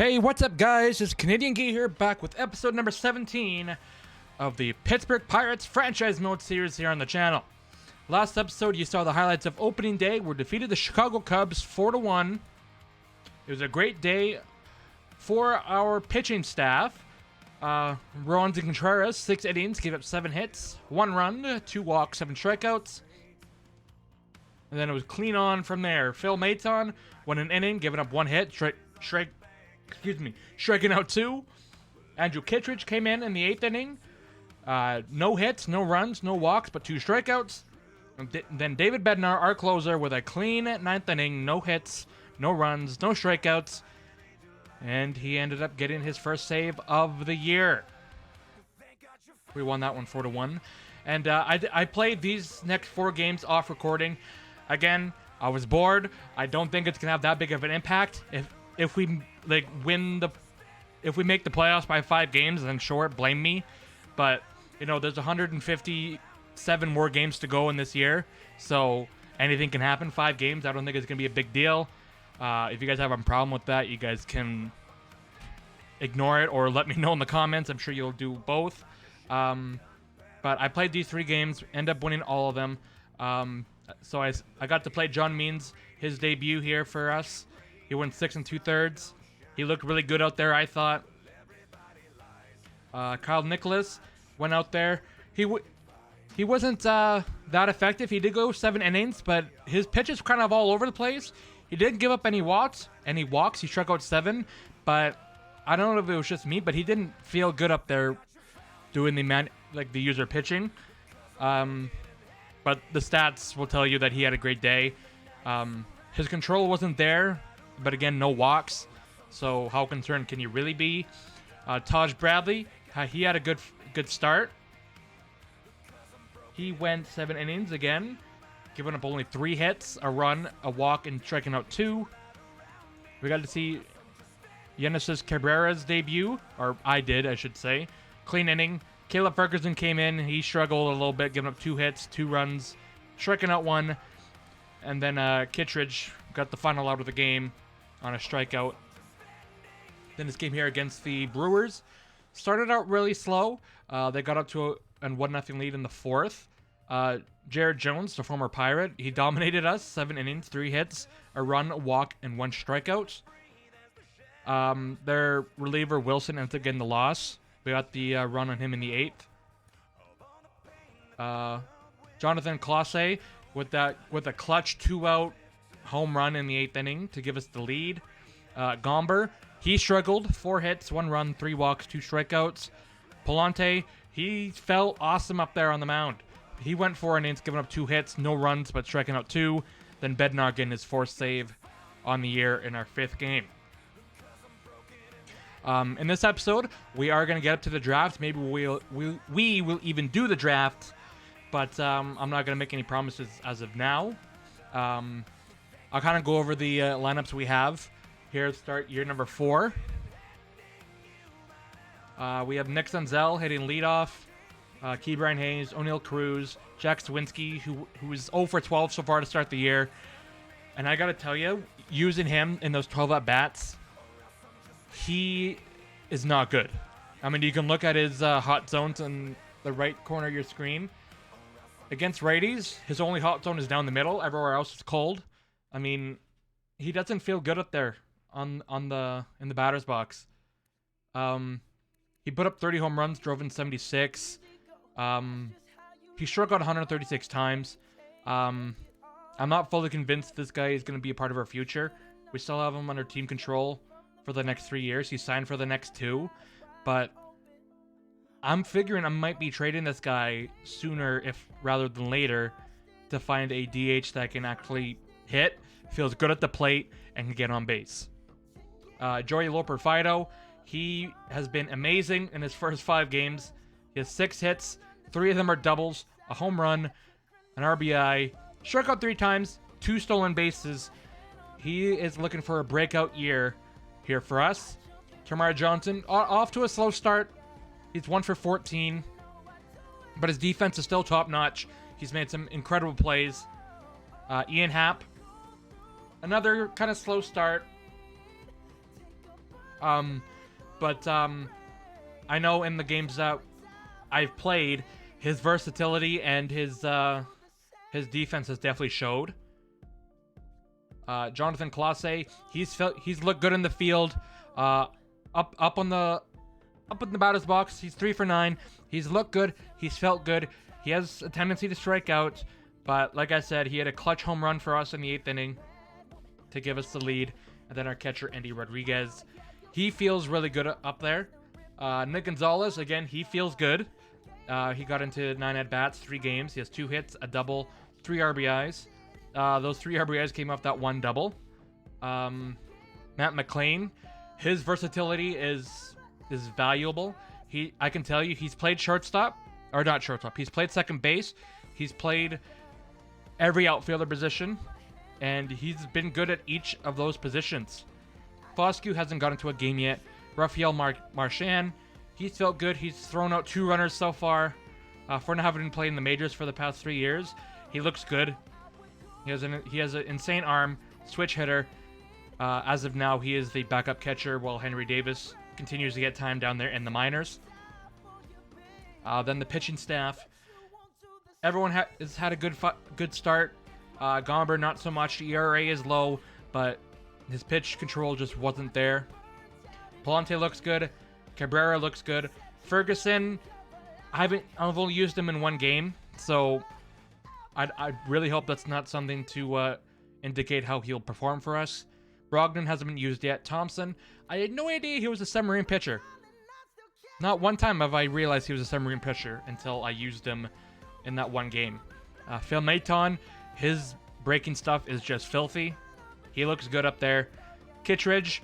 Hey, what's up, guys? It's Canadian Gear here, back with episode number 17 of the Pittsburgh Pirates franchise mode series here on the channel. Last episode, you saw the highlights of opening day. We defeated the Chicago Cubs 4-1. It was a great day for our pitching staff. Rowan Contreras, 6 innings, gave up 7 hits, 1 run, 2 walks, 7 strikeouts. And then it was clean on from there. Phil Maton won an inning, giving up 1 hit, striking out 2. Andrew Kittredge came in the 8th inning. No hits, no runs, no walks, but 2 strikeouts. And then David Bednar, our closer, with a clean 9th inning, no hits, no runs, no strikeouts. And he ended up getting his first save of the year. We won that one 4-1. And I played these next 4 games off recording. Again, I was bored. I don't think it's gonna have that big of an impact. If we if we make the playoffs by 5 games, then sure, blame me. But you know, there's 157 more games to go in this year, so anything can happen. 5 games, I don't think it's gonna be a big deal. If you guys have a problem with that, you guys can ignore it or let me know in the comments. I'm sure you'll do both. But I played these 3 games, end up winning all of them. So I got to play John Means, his debut here for us. He went 6 2/3. He looked really good out there, I thought. Kyle Nicholas went out there. He wasn't that effective. He did go 7 innings, but his pitch is kind of all over the place. He didn't give up any walks. He struck out 7, but I don't know if it was just me, but he didn't feel good up there doing the user pitching. But the stats will tell you that he had a great day. His control wasn't there, but again, no walks. So how concerned can you really be? Taj Bradley, he had a good start. He went 7 innings again, giving up only 3 hits, a run, a walk, and striking out 2. We got to see Genesis Cabrera's debut, or I should say. Clean inning. Caleb Ferguson came in. He struggled a little bit, giving up 2 hits, 2 runs, striking out 1. And then Kittredge got the final out of the game on a strikeout. Then this game here against the Brewers started out really slow. They got up to a 1-0 lead in the 4th. Jared Jones, the former Pirate, he dominated us. 7 innings, 3 hits, a run, a walk, and 1 strikeout. Their reliever Wilson ended up getting the loss. We got the run on him in the 8th. Jonathan Clase with a clutch 2-out home run in the 8th inning to give us the lead. Gomber, he struggled. 4 hits, 1 run, 3 walks, 2 strikeouts. Palante, he felt awesome up there on the mound. He went 4 innings, giving up 2 hits, no runs, but striking out 2. Then Bednar getting his 4th save on the year in our 5th game. In this episode, we are going to get up to the draft. Maybe we will even do the draft, but I'm not going to make any promises as of now. I'll kind of go over the lineups we have here to start year number 4. We have Nick Senzel hitting leadoff, Ke'Bryan Hayes, O'Neal Cruz, Jack Swinski, who is 0 for 12 so far to start the year. And I got to tell you, using him in those 12 at-bats, he is not good. I mean, you can look at his hot zones in the right corner of your screen. Against righties, his only hot zone is down the middle. Everywhere else is cold. I mean, he doesn't feel good up there in the batter's box. He put up 30 home runs, drove in 76. He struck out 136 times. I'm not fully convinced this guy is going to be a part of our future. We still have him under team control for the next 3 years. He's signed for the next 2, but I'm figuring I might be trading this guy sooner rather than later to find a DH that can actually hit, feels good at the plate, and can get on base. Joey Loper-Fido, he has been amazing in his first 5 games. He has 6 hits, 3 of them are doubles, a home run, an RBI, struck out 3 times, 2 stolen bases. He is looking for a breakout year here for us. Tamara Johnson, off to a slow start. He's 1 for 14, but his defense is still top-notch. He's made some incredible plays. Ian Happ, another kind of slow start. But I know in the games that I've played, his versatility and his defense has definitely showed. Jonathan Clase, he's looked good in the field. Up in the batter's box, he's 3 for 9. He's looked good. He's felt good. He has a tendency to strike out, but like I said, he had a clutch home run for us in the 8th inning to give us the lead. And then our catcher, Andy Rodriguez, he feels really good up there. Nick Gonzalez, again, he feels good. He got into 9 at-bats, 3 games. He has 2 hits, a double, 3 RBIs. Those 3 RBIs came off that 1 double. Matt McLean, his versatility is valuable. I can tell you, he's played shortstop, or not shortstop. He's played second base. He's played every outfielder position, and he's been good at each of those positions. Foscue hasn't got into a game yet. Rafael Marchand, he's felt good. He's thrown out 2 runners so far. For not having played in the majors for the past 3 years, he looks good. He has an insane arm, switch hitter. As of now, he is the backup catcher while Henry Davis continues to get time down there in the minors. Then the pitching staff. Everyone has had a good start. Gomber, not so much. The ERA is low, but his pitch control just wasn't there. Palante looks good. Cabrera looks good. Ferguson, I've only used him in 1 game, so I really hope that's not something to indicate how he'll perform for us. Brogdon hasn't been used yet. Thompson, I had no idea he was a submarine pitcher. Not one time have I realized he was a submarine pitcher until I used him in that 1 game. Phil Maton, his breaking stuff is just filthy. He looks good up there. Kittredge,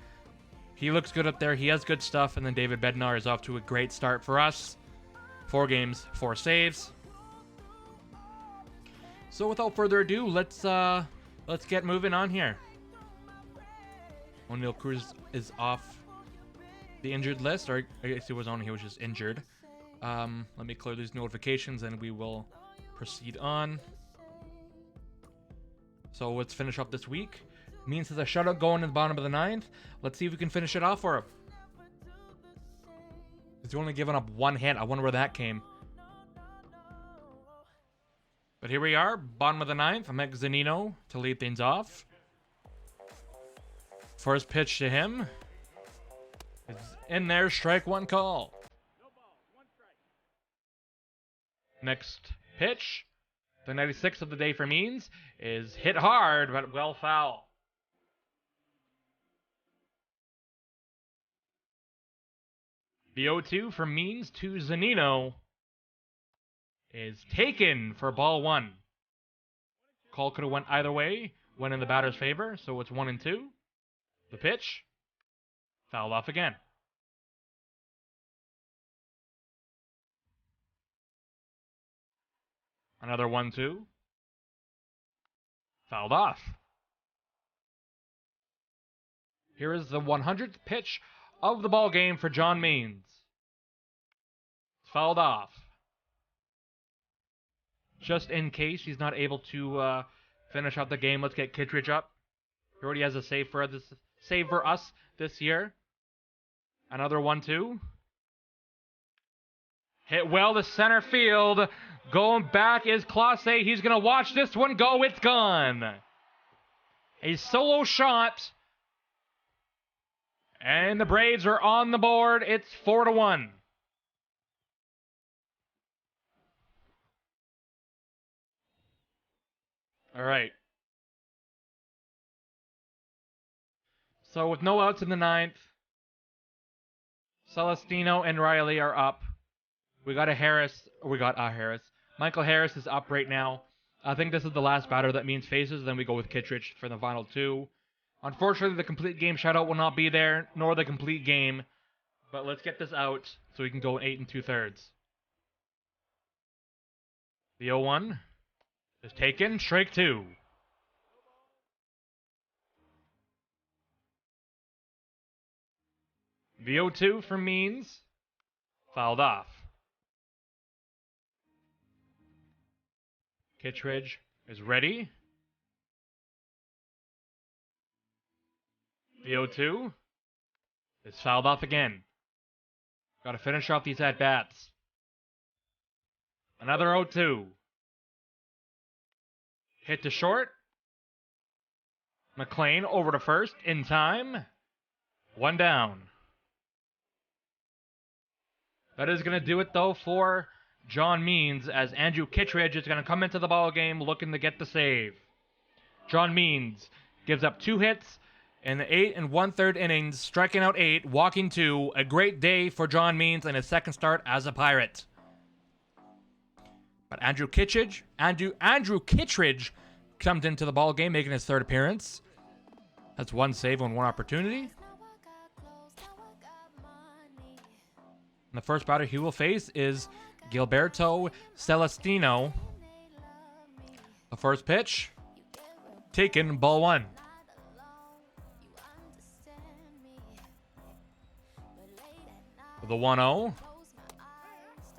he looks good up there. He has good stuff. And then David Bednar is off to a great start for us. 4 games, 4 saves. So without further ado, let's get moving on here. Oneil Cruz is off the injured list, or I guess he was just injured. Let me clear these notifications and we will proceed on. So let's finish up this week. Means has a shutout going in the bottom of the 9th. Let's see if we can finish it off for him. He's only given up 1 hit. I wonder where that came. But here we are, bottom of the 9th. Amek Zanino to lead things off. First pitch to him. It's in there, strike 1 call. Next pitch, the 96th of the day for Means, is hit hard, but well foul. The 0-2 from Means to Zanino is taken for ball 1. Call could have went either way, went in the batter's favor, so it's 1-2. The pitch, fouled off again. Another 1-2. Fouled off. Here is the 100th pitch of the ball game for John Means. Fouled off. Just in case he's not able to finish out the game, let's get Kittredge up. He already has a save for us this year. Another 1-2. Hit well to center field. Going back is Clase. He's going to watch this one go. It's gone. A solo shot. And the Braves are on the board. It's 4-1. All right. So with no outs in the 9th, Celestino and Riley are up. We got a Harris. Michael Harris is up right now. I think this is the last batter that Means faces. Then we go with Kittredge for the final 2. Unfortunately, the complete game shutout will not be there, nor the complete game. But let's get this out so we can go 8 2/3. The 0-1 is taken. Strike 2. The 0-2 from Means. Fouled off. Kittredge is ready. The 0-2 is fouled off again. Got to finish off these at-bats. Another 0-2. Hit to short. McLean over to first in time. One down. That is going to do it, though, for John Means, as Andrew Kittredge is going to come into the ball game looking to get the save. John Means gives up 2 hits in the 8 1/3 innings, striking out 8, walking 2. A great day for John Means in his second start as a Pirate. But Andrew Kittredge comes into the ball game, making his 3rd appearance. That's 1 save on 1 opportunity. And the first batter he will face is Gilberto Celestino. The first pitch, taken, ball 1. The 1-0,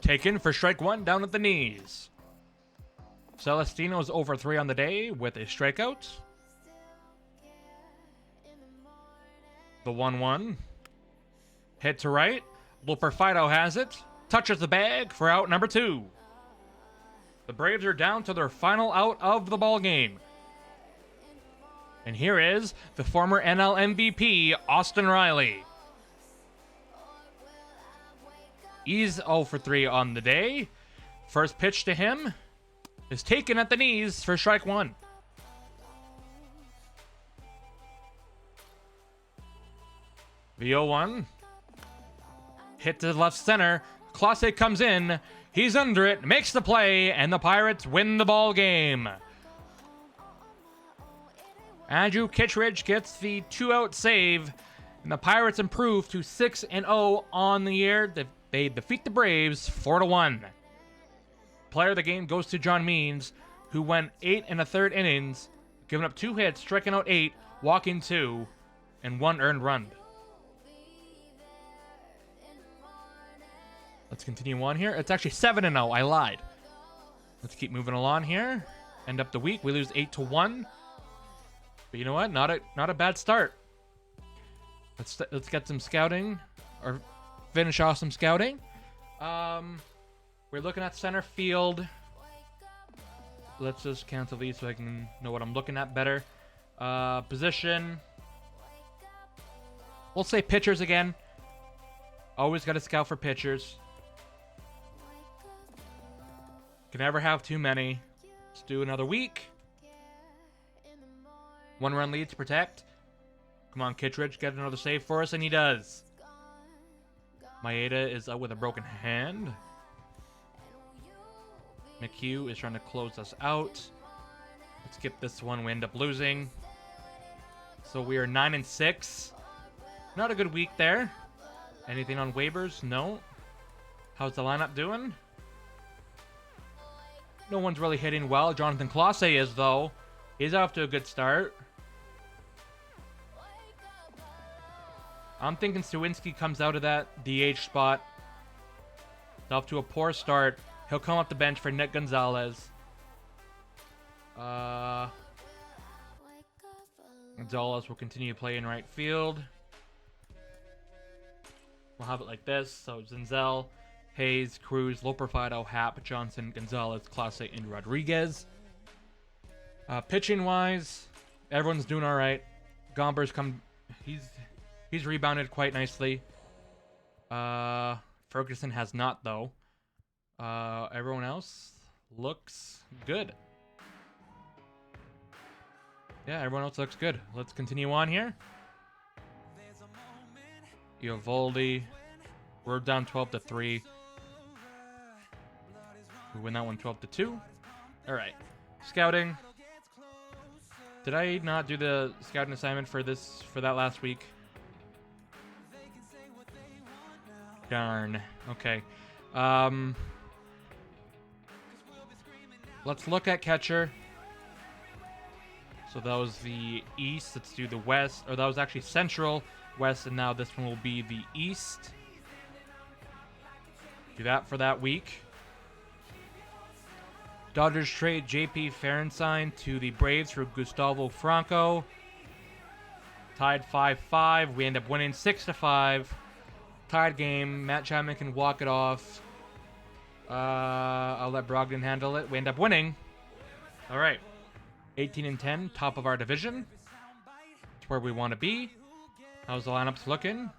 taken for strike 1 down at the knees. Celestino is over 3 on the day with a strikeout. The 1-1, hit to right. Looper Fido has it, touches the bag for out number 2. The Braves are down to their final out of the ball game. And here is the former NL MVP, Austin Riley. He's 0 for 3 on the day. First pitch to him is taken at the knees for strike 1. The 0-1, hit to left center. Clase comes in. He's under it, makes the play, and the Pirates win the ball game. Andrew Kittredge gets the 2-out save, and the Pirates improve to 6-0 on the year. They defeat the Braves 4-1. Player of the game goes to John Means, who went 8 1/3 innings, giving up 2 hits, striking out 8, walking 2, and 1 earned run. Let's continue on here. It's actually 7-0. I lied. Let's keep moving along here. End up the week. We lose 8-1. But you know what? Not a bad start. Let's get some scouting, or finish off some scouting. We're looking at center field. Let's just cancel these so I can know what I'm looking at better. Position. We'll say pitchers again. Always got to scout for pitchers. Can never have too many. Let's do another week. 1-run lead to protect. Come on, Kittredge, get another save for us, and he does. Maeda is out with a broken hand. McHugh is trying to close us out. Let's skip this one. We end up losing. So we are 9-6. Not a good week there. Anything on waivers? No. How's the lineup doing? No one's really hitting well. Jonathan Clase is, though. He's off to a good start. I'm thinking Sawinski comes out of that DH spot. He's off to a poor start. He'll come off the bench for Nick Gonzalez. Gonzalez will continue to play in right field. We'll have it like this. So Zenzel, Hayes, Cruz, Loperfido, Happ, Johnson, Gonzalez, Clase, and Rodriguez. Pitching wise, everyone's doing all right. Gomber's come. He's rebounded quite nicely. Ferguson has not, though. Everyone else looks good. Yeah, everyone else looks good. Let's continue on here. Eovaldi. We're down 12-3. We win that one 12-2. All right. Scouting. Did I not do the scouting assignment for that last week? Darn. Okay. Let's look at catcher. So that was the East. Let's do the West. Or that was actually Central, West, and now this one will be the East. Do that for that week. Dodgers trade J.P. Ferenstein to the Braves for Gustavo Franco. Tied 5-5. We end up winning 6-5. Tied game. Matt Chapman can walk it off. I'll let Brogdon handle it. We end up winning. All right. 18-10, top of our division. It's where we want to be. How's the lineups looking?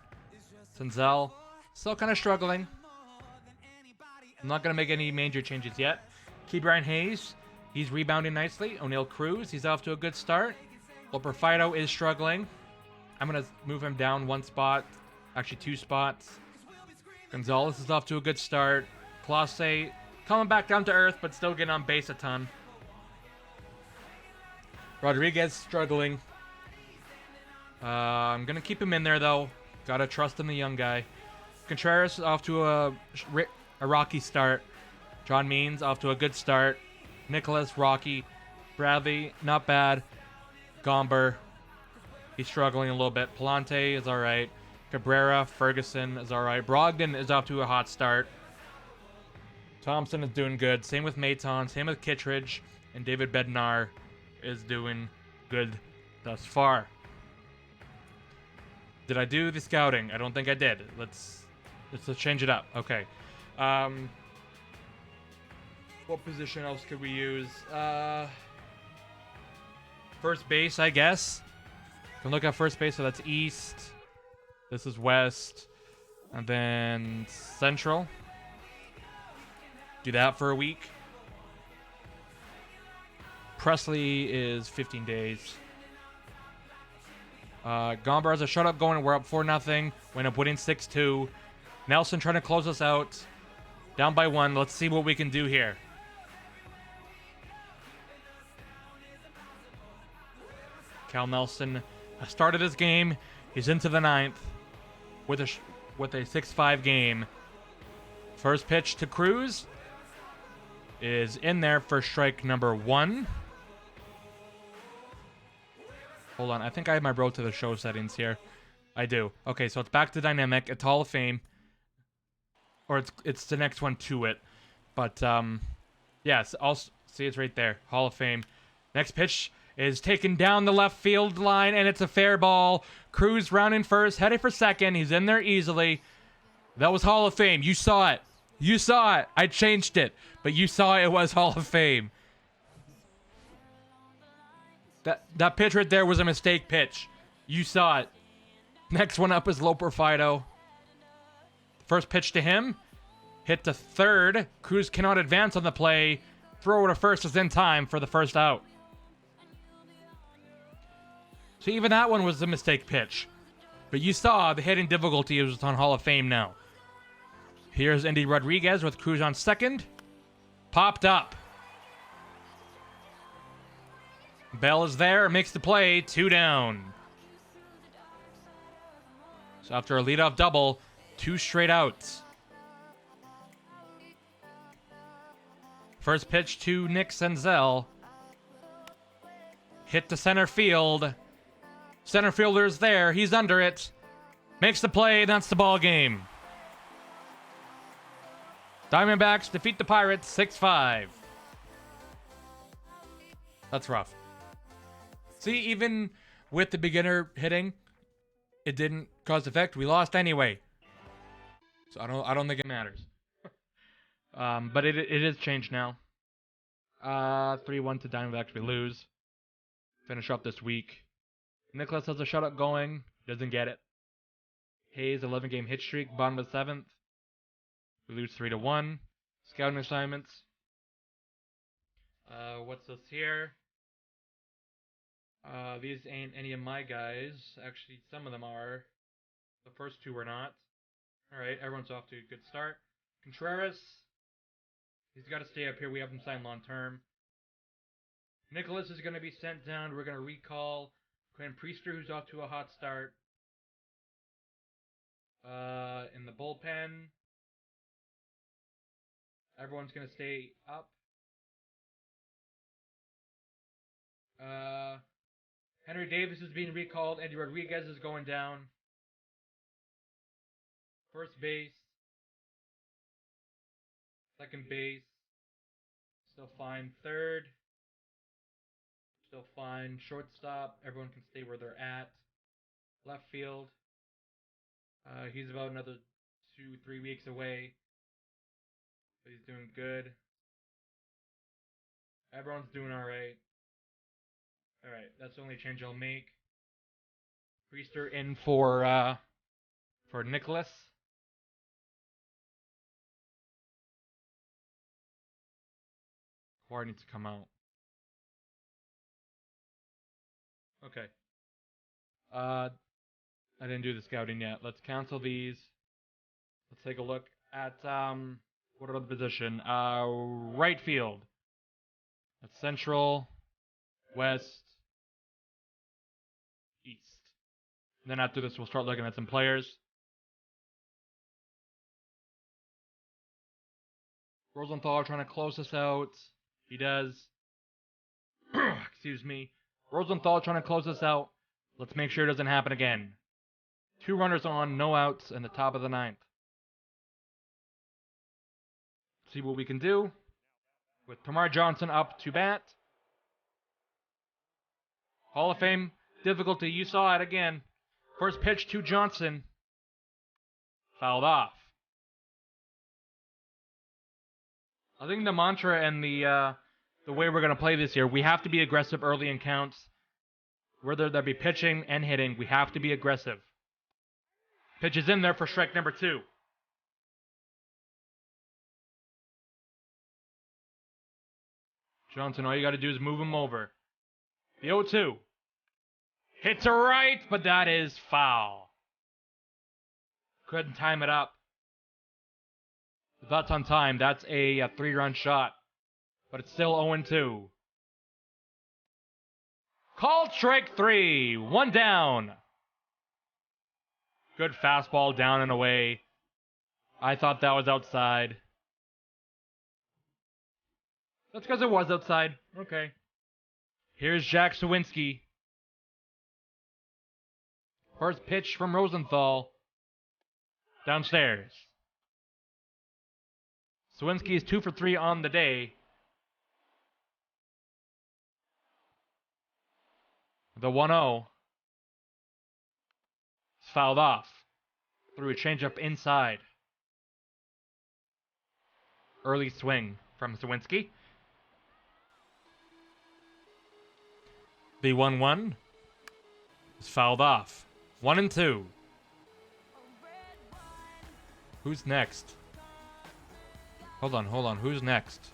Senzel, still kind of struggling. I'm not going to make any major changes yet. Ke'Bryan Hayes, he's rebounding nicely. O'Neal Cruz, he's off to a good start. Loper Fido is struggling. I'm going to move him down one spot. Actually, 2 spots. Gonzalez is off to a good start. Clase coming back down to earth, but still getting on base a ton. Rodriguez struggling. I'm going to keep him in there, though. Got to trust in the young guy. Contreras off to a rocky start. John Means off to a good start. Nicholas, rocky. Bradley, not bad. Gomber, he's struggling a little bit. Palante is all right. Cabrera, Ferguson is all right. Brogdon is off to a hot start. Thompson is doing good. Same with Maton. Same with Kittredge. And David Bednar is doing good thus far. Did I do the scouting? I don't think I did. Let's change it up. Okay. What position else could we use? First base, I guess. Can look at first base. So that's east. This is west. And then central. Do that for a week. Presley is 15 days. Gomber has a shutout going. We're up 4-0. We end up winning 6-2. Nelson trying to close us out. Down by 1. Let's see what we can do here. Cal Nelson has started his game. He's into the 9th with a 6-5 game. First pitch to Cruz is in there for strike number 1. Hold on, I think I have my road to the show settings here. I do. Okay, so it's back to dynamic. It's Hall of Fame. Or it's the next one to it. But, yes, I'll see it's right there. Hall of Fame. Next pitch is taken down the left field line, and it's a fair ball. Cruz rounding first, heading for second. He's in there easily. That was Hall of Fame. You saw it. You saw it. I changed it. But you saw it was Hall of Fame. That pitch right there was a mistake pitch. You saw it. Next one up is Loper Fido. First pitch to him. Hit to third. Cruz cannot advance on the play. Throw to first is in time for the first out. So even that one was a mistake pitch. But you saw the hitting difficulty was on Hall of Fame now. Here's Andy Rodriguez with Cruz on second. Popped up. Bell is there, makes the play, 2 down. So after a leadoff double, 2 straight outs. First pitch to Nick Senzel. Hit to center field. Center fielder's there, he's under it. Makes the play, that's the ball game. Diamondbacks defeat the Pirates 6-5. That's rough. See, even with the beginner hitting, it didn't cause effect. We lost anyway. So I don't think it matters. But it is changed now. 3-1 to Diamondbacks. We lose. Finish up this week. Nicholas has a shutout going. Doesn't get it. Hayes, 11-game hit streak. Bottom of the 7th. We lose 3-1. Scouting assignments. What's this here? These ain't any of my guys. Actually, some of them are. The first 2 were not. Alright, everyone's off to a good start. Contreras. He's got to stay up here. We have him signed long term. Nicholas is going to be sent down. We're going to recall Quinn Priester, who's off to a hot start. In the bullpen. Everyone's going to stay up. Henry Davis is being recalled. Andy Rodriguez is going down. First base. Second base. Still fine. Third. Still fine. Shortstop. Everyone can stay where they're at. left field. He's about another 2-3 weeks away. But he's doing good. Everyone's doing alright. Alright, that's the only change I'll make. Priester in for Nicholas. Quar needs to come out. Okay. I didn't do the scouting yet. Let's cancel these. Let's take a look at what are the position? Right field. That's central, west, east. And then after this, we'll start looking at some players. Rosenthal trying to close us out. He does. Excuse me. Rosenthal trying to close us out. Let's make sure it doesn't happen again. 2 runners on, no outs in the top of the 9th. See what we can do. With Tamar Johnson up to bat. Hall of Fame difficulty. You saw it again. First pitch to Johnson. Fouled off. I think the mantra and the way we're going to play this year, we have to be aggressive early in counts. Whether that be pitching and hitting, we have to be aggressive. Pitch is in there for strike number 2. Johnson, all you got to do is move him over. The 0-2. Hit to right, but that is foul. Couldn't time it up. If that's on time, that's a 3-run shot. But it's still 0-2. Called strike 3. 1 down. Good fastball down and away. I thought that was outside. That's because it was outside. Okay. Here's Jack Sawinski. First pitch from Rosenthal. Downstairs. Sawinski is 2 for 3 on the day. The 1-0. It's fouled off. Threw a changeup inside. Early swing from Sawinski. The 1-1 is fouled off. 1-2. Who's next? Hold on. Who's next?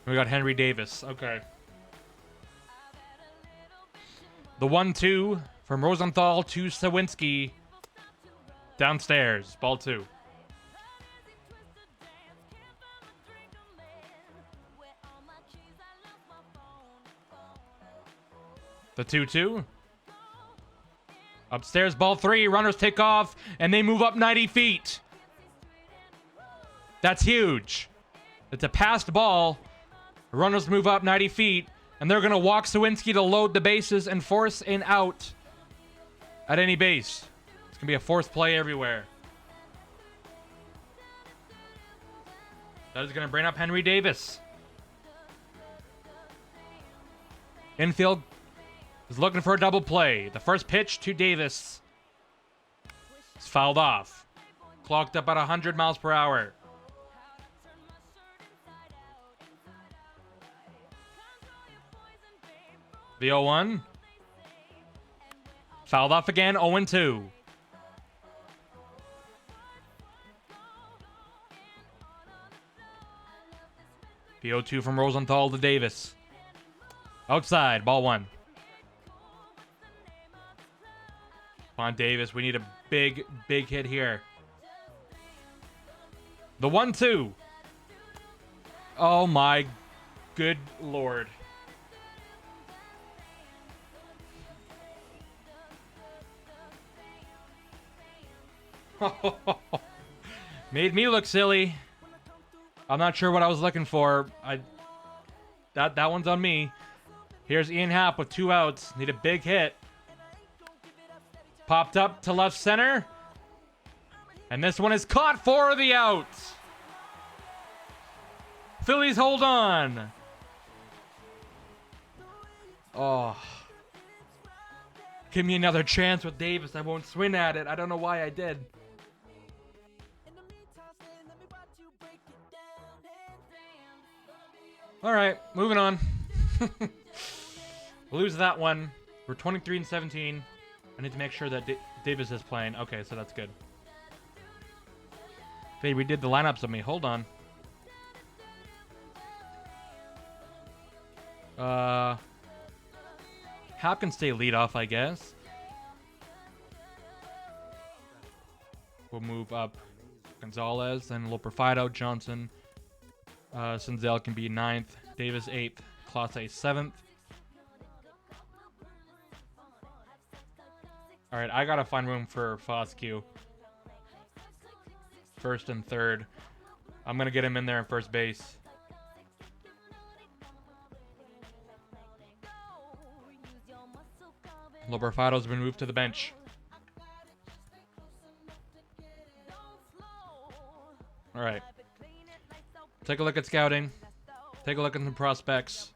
We got Henry Davis. Okay. The 1-2 from Rosenthal to Sawinski. Downstairs. Ball 2. The 2-2. Upstairs, ball 3. Runners take off, and they move up 90 feet. That's huge. It's a passed ball. Runners move up 90 feet, and they're going to walk Sawinski to load the bases and force an out at any base. It's going to be a forced play everywhere. That is going to bring up Henry Davis. Infield is looking for a double play. The first pitch to Davis is fouled off. Clocked up at 100 miles per hour. The 0-1. Fouled off again, 0-2. The 0-2 from Rosenthal to Davis. Outside, ball 1. Come on, Davis. We need a big hit here. The 1-2. Oh, my good Lord. Made me look silly. I'm not sure what I was looking for. That one's on me. Here's Ian Happ with 2 outs. Need a big hit. Popped up to left center. And this one is caught for the out. Phillies hold on. Oh. Give me another chance with Davis. I won't swing at it. I don't know why I did. All right, moving on. We'll lose that one. We're 23-17. I need to make sure that Davis is playing. Okay, so that's good. They redid the lineups of me. Hold on. Hap can stay leadoff, I guess. We'll move up Gonzalez and Loperfido, Johnson. Senzel can be 9th. Davis 8th. Clase 7th. Alright, I gotta find room for Foscue. 1st and 3rd. I'm gonna get him in there in first base. Loperfido's been moved to the bench. Alright. Take a look at scouting. Take a look at the prospects.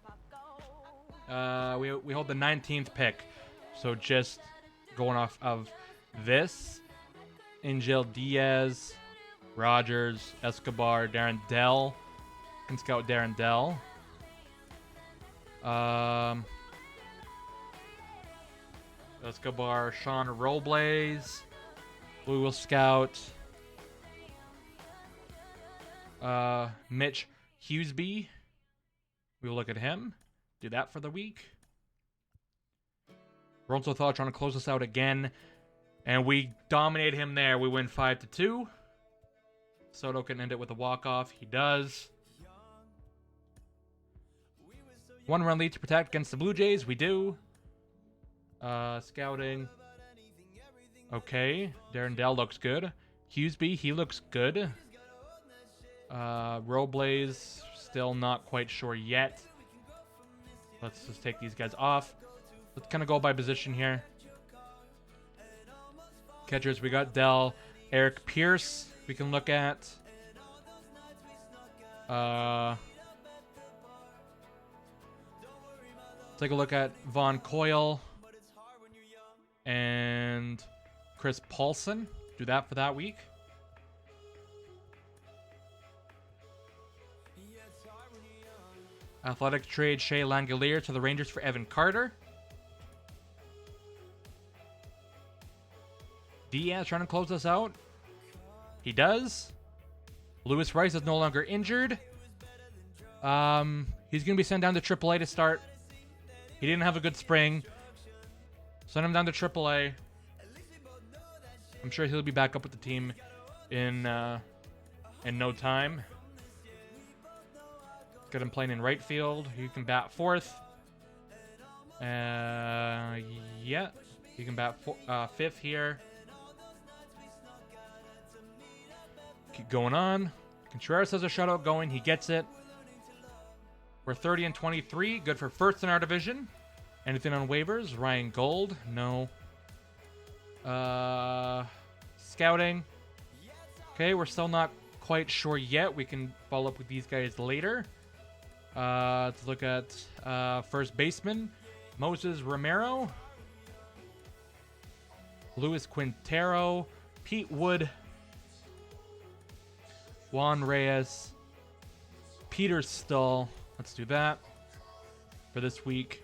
We hold the 19th pick. So just going off of this. Angel Diaz, Rogers, Escobar, Darren Dell. Can scout Darren Dell. Escobar, Sean Robles. We will scout Mitch Hughesby. We will look at him. Do that for the week. Ronzo Thought trying to close us out again. And we dominate him there. We win 5-2. Soto can end it with a walk-off. He does. 1-run lead to protect against the Blue Jays. We do. Scouting. Okay. Darren Dell looks good. Hughesby, he looks good. Robles, still not quite sure yet. Let's just take these guys off. Let's kind of go by position here. Catchers, we got Dell. Eric Pierce, we can look at. Take a look at Von Coyle. And Chris Paulson. Do that for that week. Athletic trade Shea Langolier to the Rangers for Evan Carter. Diaz trying to close us out. He does. Lewis Rice is no longer injured. He's going to be sent down to AAA to start. He didn't have a good spring. Send him down to AAA. I'm sure he'll be back up with the team in no time. Got him playing in right field. He can bat 4th. Yeah, he can bat 5th here. Keep going on. Contreras has a shutout going. He gets it. We're 30-23. Good for 1st in our division. Anything on waivers? Ryan Gold? No. Scouting. Okay, we're still not quite sure yet. We can follow up with these guys later. Let's look at first baseman. Moses Romero. Luis Quintero. Pete Wood. Juan Reyes. Peter Stull. Let's do that for this week.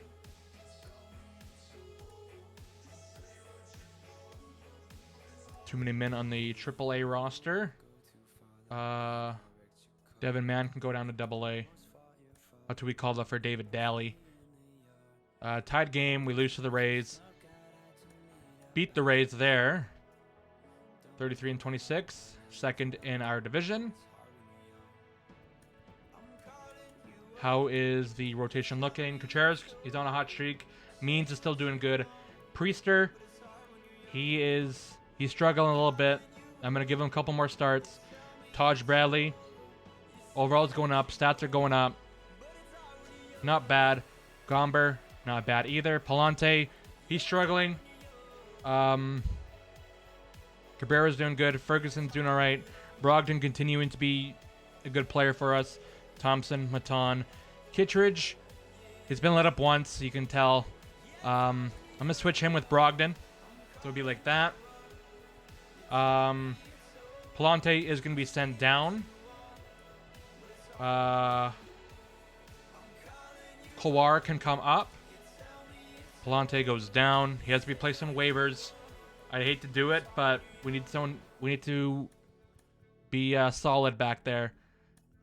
Too many men on the AAA roster. Devin Mann can go down to AA. What do we call that for David Daly? Tied game. We lose to the Rays. Beat the Rays there. 33-26. 2nd in our division. How is the rotation looking? Contreras, he's on a hot streak. Means is still doing good. Priester, he's struggling a little bit. I'm going to give him a couple more starts. Taj Bradley, overall is going up. Stats are going up. Not bad. Gomber, not bad either. Palante, he's struggling. Cabrera's doing good. Ferguson's doing all right. Brogdon continuing to be a good player for us. Thompson, Matan. Kittredge, he's been let up once. You can tell. I'm gonna switch him with Brogdon. So it'll be like that. Palante is gonna be sent down. Kawar can come up. Palante goes down. He has to be placed on waivers. I hate to do it, but we need someone. We need to be solid back there.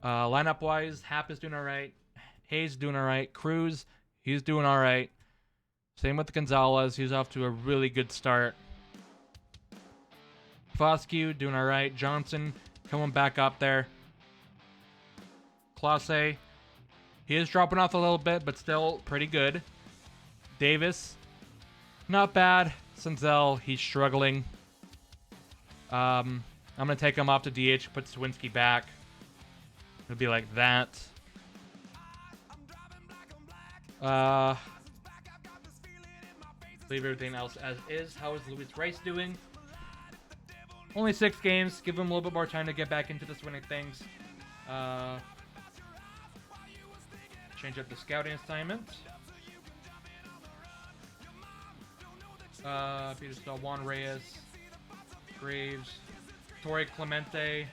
Lineup wise, Hap is doing all right. Hayes doing all right. Cruz, he's doing all right. Same with Gonzalez. He's off to a really good start. Foscue doing all right. Johnson coming back up there. Clase, he is dropping off a little bit, but still pretty good. Davis, not bad. Senzel, he's struggling. I'm going to take him off to DH, put Swinski back. It'll be like that. Leave everything else as is. How is Luis Rice doing? Only 6 games. Give him a little bit more time to get back into the swing of things. Change up the scouting assignment. Peter Stahl, Juan Reyes, Graves, Torrey Clemente.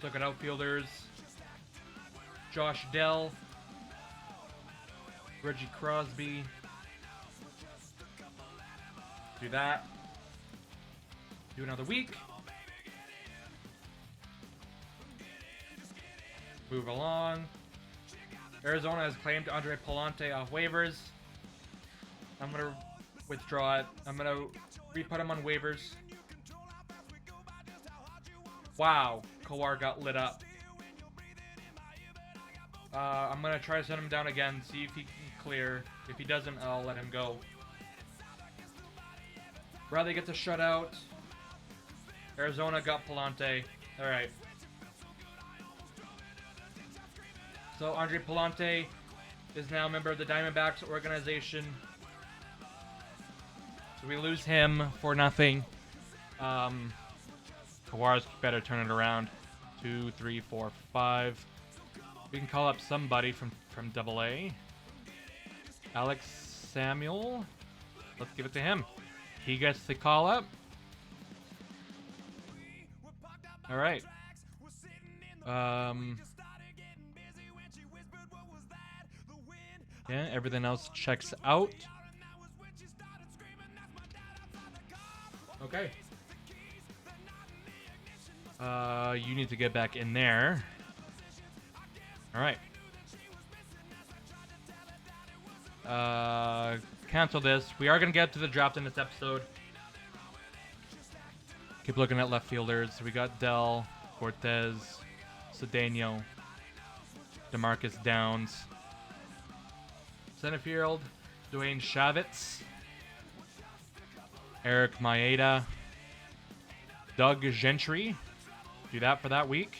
Look at outfielders. Josh Dell, Reggie Crosby. Do that. Do another week. Move along. Arizona has claimed Andre Palante off waivers. I'm going to withdraw it. I'm going to re-put him on waivers. Wow. Kawar got lit up. I'm going to try to send him down again, see if he can clear. If he doesn't, I'll let him go. Bradley gets a shutout. Arizona got Palante. Alright. So Andre Palante is now a member of the Diamondbacks organization. So we lose him for nothing. Kawar's better turn it around. 2, 3, 4, 5. We can call up somebody from AA. Alex Samuel. Let's give it to him. He gets the call up. All right. Yeah, everything else checks out. Okay. You need to get back in there. All right. Cancel this. We are going to get to the draft in this episode. Keep looking at left fielders. We got Dell, Cortez, Cedeno, DeMarcus Downs. Center field, Dwayne Chavez, Eric Maeda, Doug Gentry. Do that for that week.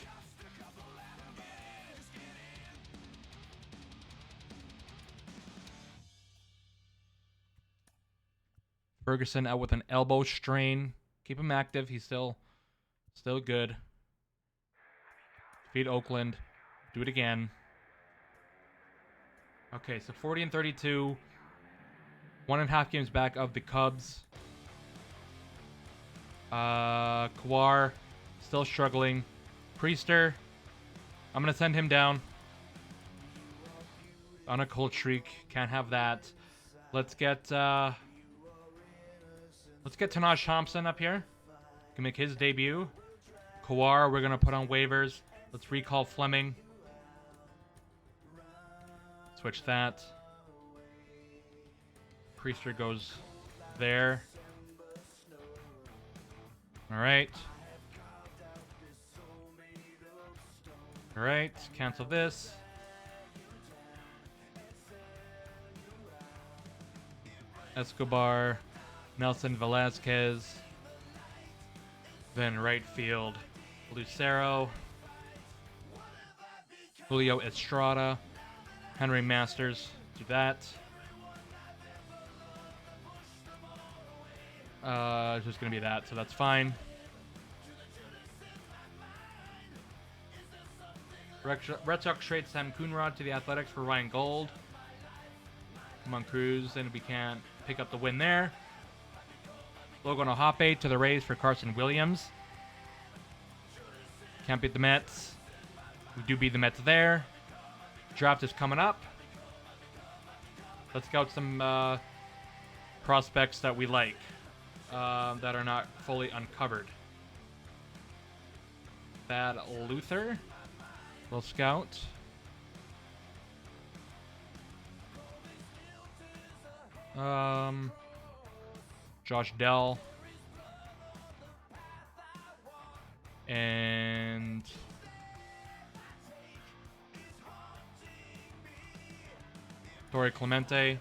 Ferguson out with an elbow strain. Keep him active. He's still good. Defeat Oakland. Do it again. Okay, so 40 and 32. 1.5 games back of the Cubs. Kawar still struggling. Priester, I'm gonna send him down on a cold streak. Can't have that. Let's get Tanaj Thompson up here. Can make his debut. Kawar, we're gonna put on waivers. Let's recall Fleming. Switch that. Priester goes there. All right. All right. Cancel this. Escobar, Nelson Velasquez. Then right field, Lucero, Julio Estrada, Henry Masters. Do that. It's just going to be that, so that's fine. Red Sox trade Sam Coonrod to the Athletics for Ryan Gold. Come on, Cruz. And we can't. pick up the win there. Logan O'Hoppe to the Rays for Carson Williams. Can't beat the Mets. We do beat the Mets there. Draft is coming up. Let's scout some prospects that we like that are not fully uncovered. Thad Luther. We'll scout. Josh Dell. And Torrey Clemente.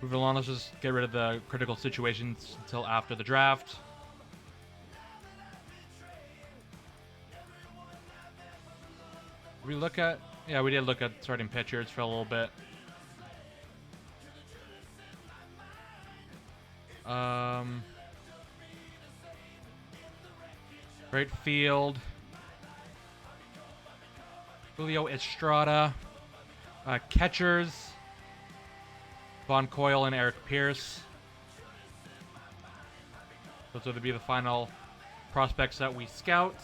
Moving along, let's just get rid of the critical situations until after the draft. We look at, yeah, we did look at starting pitchers for a little bit. Right field. Julio Estrada. Catchers. Von Coyle and Eric Pierce. Those are to be the final prospects that we scout.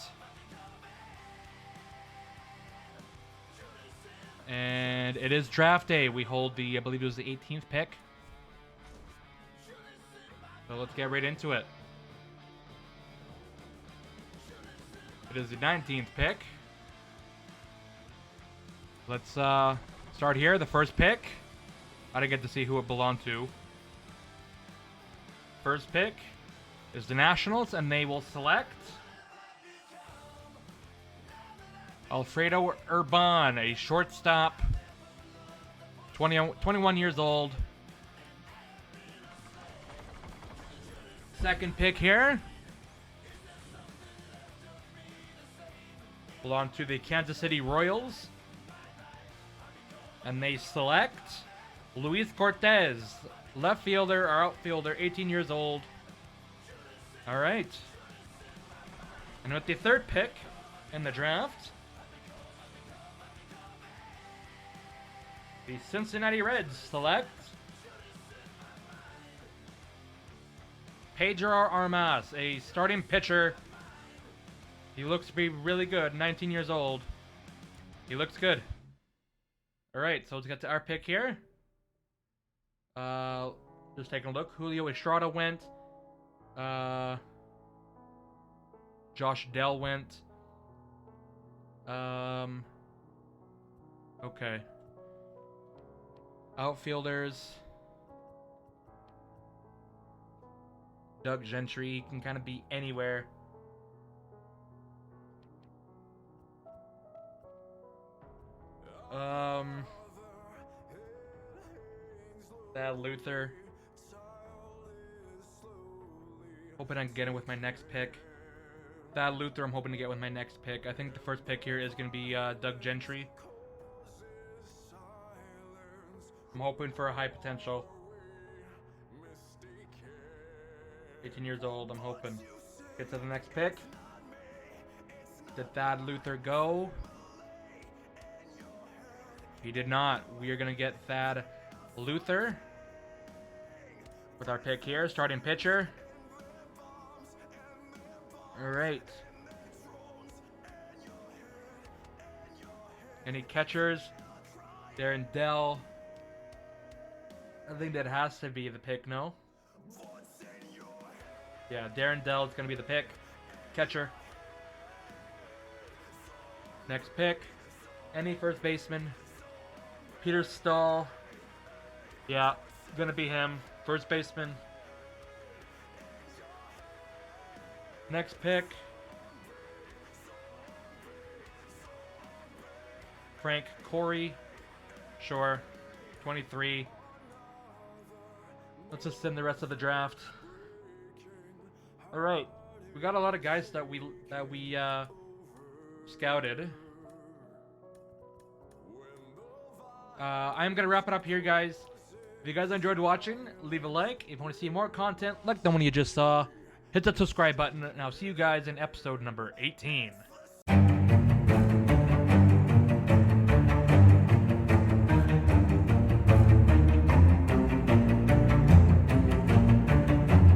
And it is draft day. We hold the, I believe it was the 18th pick. So let's get right into it. It is the 19th pick. Let's start here. The first pick. I didn't get to see who it belonged to. First pick is the Nationals, and they will select Alfredo Urban, a shortstop, 21 years old. Second pick here belong to the Kansas City Royals, and they select Luis Cortez, left fielder or outfielder, 18 years old. All right. And with the third pick in the draft, the Cincinnati Reds select Pedro Armas, a starting pitcher. He looks to be really good, 19 years old. He looks good. All right, so let's get to our pick here. Just taking a look. Julio Estrada went. Josh Dell went. Okay. Outfielders. Doug Gentry can kind of be anywhere. Thad Luther. Hoping I can get him with my next pick. Thad Luther, I'm hoping to get with my next pick. I think the first pick here is going to be Doug Gentry. I'm hoping for a high potential. 18 years old, I'm hoping. Get to the next pick. Did Thad Luther go? He did not. We are going to get Thad Luther with our pick here. Starting pitcher. Alright. Any catchers? Darren Dell. I think that has to be the pick, no? Yeah, Darren Dell is going to be the pick. Catcher. Next pick. Any first baseman. Peter Stahl. Yeah, going to be him. First baseman. Next pick. Frank Corey. Sure. 23. Let's just send the rest of the draft. All right, we got a lot of guys that we scouted. I'm gonna wrap it up here, guys. If you guys enjoyed watching, leave a like. If you want to see more content like the one you just saw, hit the subscribe button, and I'll see you guys in episode number 18.